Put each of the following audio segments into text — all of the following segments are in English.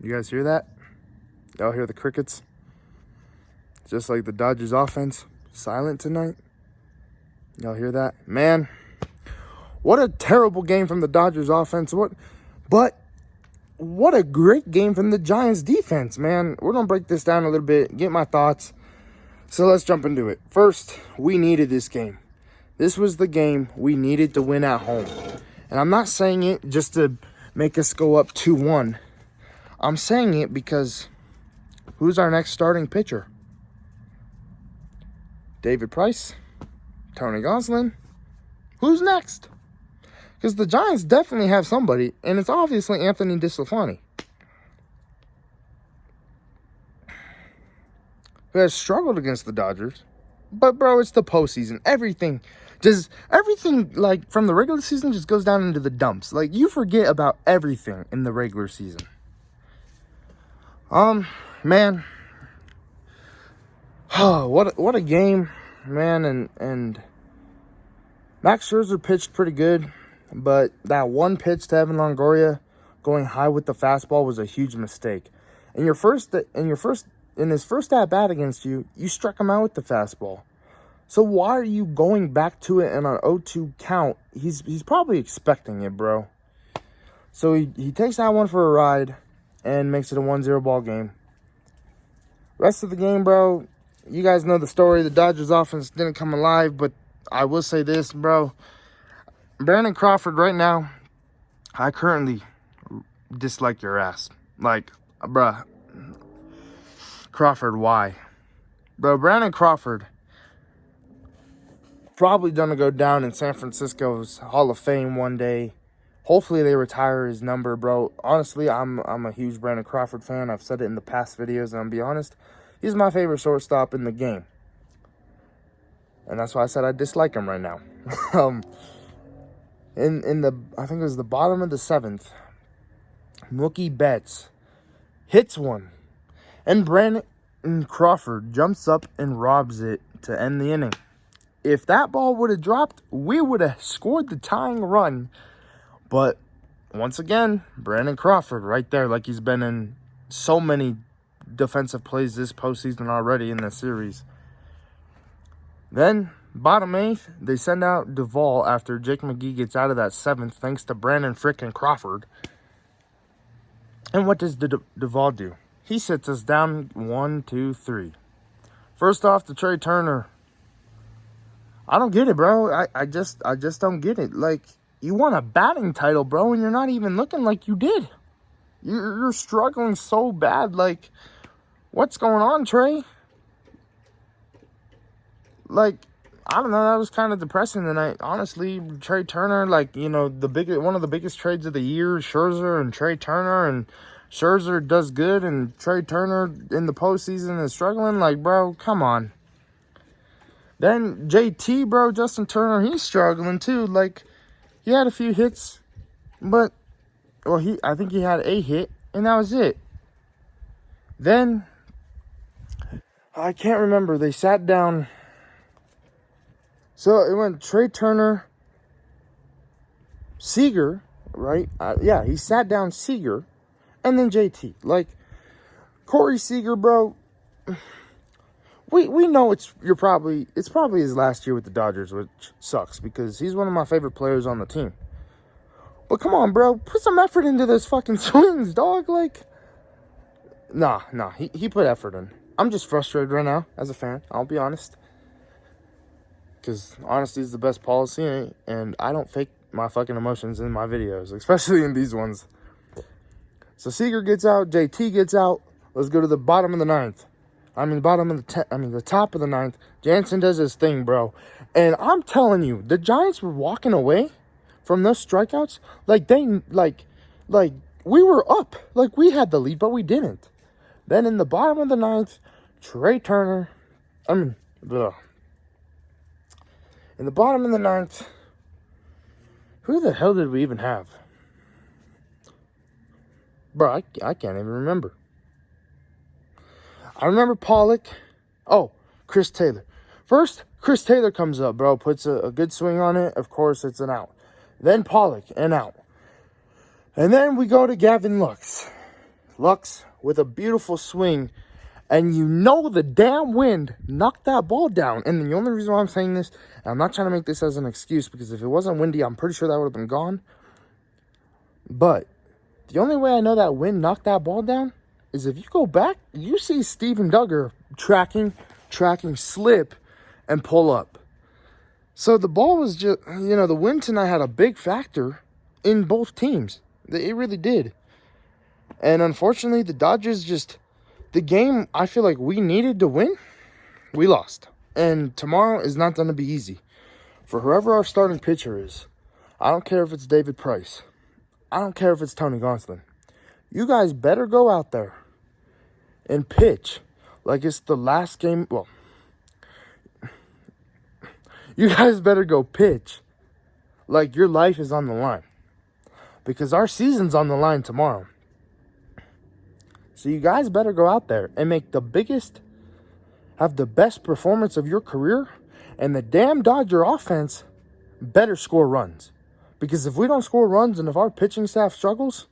You guys hear that? Y'all hear the crickets? Just like the Dodgers offense, silent tonight. Y'all hear that? Man, what a terrible game from the Dodgers offense. But what a great game from the Giants defense, man. We're going to break this down a little bit, get my thoughts. So let's jump into it. First, we needed this game. This was the game we needed to win at home. And I'm not saying it just to make us go up 2-1. I'm saying it because who's our next starting pitcher? David Price? Tony Gonsolin? Who's next? Because the Giants definitely have somebody, and it's obviously Anthony DeSclafani, who has struggled against the Dodgers. But, bro, it's the postseason. Everything, like, from the regular season just goes down into the dumps. Like, you forget about everything in the regular season. Man. What a game, man. And Max Scherzer pitched pretty good. But that one pitch to Evan Longoria going high with the fastball was a huge mistake. In his first at bat against you, you struck him out with the fastball. So why are you going back to it in an 0-2 count? He's probably expecting it, bro. So he takes that one for a ride and makes it a 1-0 ball game. Rest of the game, bro, you guys know the story. The Dodgers offense didn't come alive, but I will say this, bro. Brandon Crawford right now, I currently dislike your ass. Like, bruh. Crawford, why? Bro, Brandon Crawford probably gonna go down in San Francisco's Hall of Fame one day. Hopefully they retire his number, bro. Honestly, I'm a huge Brandon Crawford fan. I've said it in the past videos, and I'll be honest, he's my favorite shortstop in the game. And that's why I said I dislike him right now. I think it was the bottom of the 7th, Mookie Betts hits one. And Brandon Crawford jumps up and robs it to end the inning. If that ball would have dropped, we would have scored the tying run. But once again, Brandon Crawford right there, like he's been in so many defensive plays this postseason already in the series. Then, bottom 8th, they send out Duvall after Jake McGee gets out of that 7th thanks to Brandon frickin' Crawford. And what does Duvall do? He sits us down 1, 2, 3. First off, to Trey Turner. I don't get it, bro. I just don't get it. Like, you won a batting title, bro, and you're not even looking like you did. You're struggling so bad. Like, what's going on, Trey? Like, I don't know. That was kind of depressing tonight. Honestly, Trey Turner, like, you know, one of the biggest trades of the year, Scherzer and Trey Turner, and Scherzer does good, and Trey Turner in the postseason is struggling. Like, bro, come on. Then JT, bro, Justin Turner, he's struggling too. Like, he had a few hits, but, well, I think he had a hit, and that was it. Then, I can't remember. They sat down. So it went Trey Turner, Seager, right? Yeah, he sat down Seager, and then JT. Like, Corey Seager, bro. We know it's probably his last year with the Dodgers, which sucks because he's one of my favorite players on the team. But come on, bro, put some effort into those fucking swings, dog. Like, nah, he put effort in. I'm just frustrated right now as a fan. I'll be honest. Because honesty is the best policy, and I don't fake my fucking emotions in my videos, especially in these ones. So Seager gets out, JT gets out. Let's go to the bottom of the 9th. The top of the 9th. Jansen does his thing, bro. And I'm telling you, the Giants were walking away from those strikeouts like we were up. Like, we had the lead, but we didn't. Then in the bottom of the 9th, Trey Turner. In the bottom of the 9th, who the hell did we even have? Bro, I can't even remember. I remember Pollock. Oh, Chris Taylor. First, Chris Taylor comes up, bro. Puts a good swing on it. Of course, it's an out. Then Pollock, an out. And then we go to Gavin Lux. Lux with a beautiful swing, and you know the damn wind knocked that ball down. And the only reason why I'm saying this, and I'm not trying to make this as an excuse, because if it wasn't windy, I'm pretty sure that would have been gone. But the only way I know that wind knocked that ball down is if you go back, you see Steven Duggar tracking, slip, and pull up. So the ball was just, the wind tonight had a big factor in both teams. It really did. And unfortunately, the Dodgers the game I feel like we needed to win, we lost. And tomorrow is not going to be easy. For whoever our starting pitcher is, I don't care if it's David Price. I don't care if it's Tony Gonsolin. You guys better go out there and pitch like it's the last game. Well, you guys better go pitch like your life is on the line. Because our season's on the line tomorrow. So you guys better go out there and have the best performance of your career. And the damn Dodger offense better score runs. Because if we don't score runs and if our pitching staff struggles,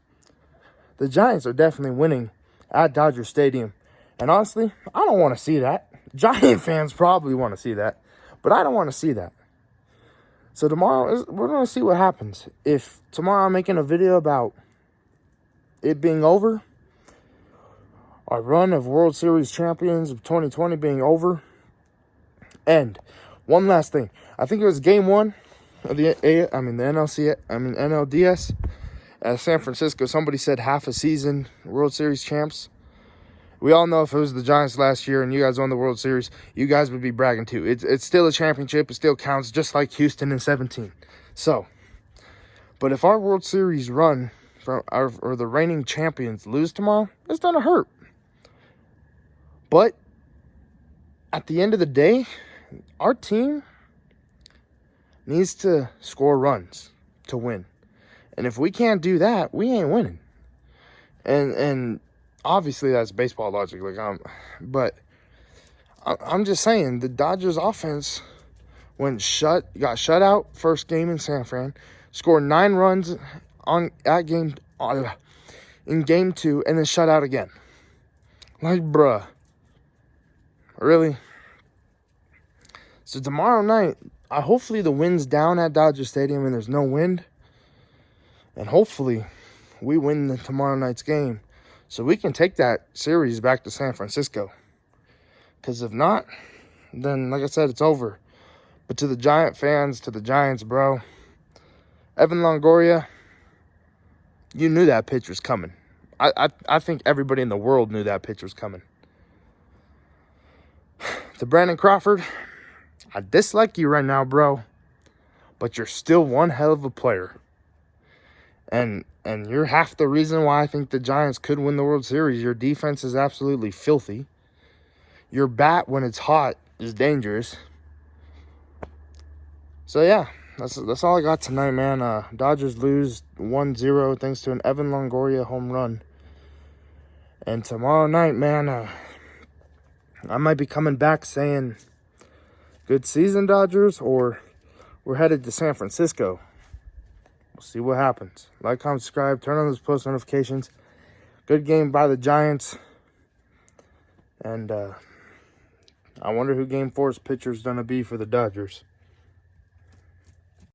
the Giants are definitely winning at Dodger Stadium. And honestly, I don't want to see that. Giant fans probably want to see that. But I don't want to see that. So tomorrow, we're going to see what happens. If tomorrow I'm making a video about it being over, our run of World Series champions of 2020 being over. And one last thing. I think it was game 1 of the NLDS at San Francisco. Somebody said half a season World Series champs. We all know if it was the Giants last year and you guys won the World Series, you guys would be bragging too. It's still a championship. It still counts, just like Houston in 17. So, but if our World Series run or the reigning champions lose tomorrow, it's going to hurt. But at the end of the day, our team needs to score runs to win. And if we can't do that, we ain't winning. And obviously that's baseball logic. But I'm just saying the Dodgers offense got shut out first game in San Fran, scored 9 runs in game 2, and then shut out again. Like, bruh. Really? So tomorrow night, hopefully the wind's down at Dodger Stadium and there's no wind. And hopefully we win tomorrow night's game so we can take that series back to San Francisco. Because if not, then like I said, it's over. But to the Giant fans, to the Giants, bro, Evan Longoria, you knew that pitch was coming. I think everybody in the world knew that pitch was coming. To Brandon Crawford, I dislike you right now, bro, but you're still one hell of a player. And you're half the reason why I think the Giants could win the World Series. Your defense is absolutely filthy. Your bat, when it's hot, is dangerous. So, yeah, that's all I got tonight, man. Dodgers lose 1-0 thanks to an Evan Longoria home run. And tomorrow night, man, I might be coming back saying, good season, Dodgers, or we're headed to San Francisco. We'll see what happens. Like, comment, subscribe, turn on those post notifications. Good game by the Giants. And I wonder who Game 4's pitcher is going to be for the Dodgers.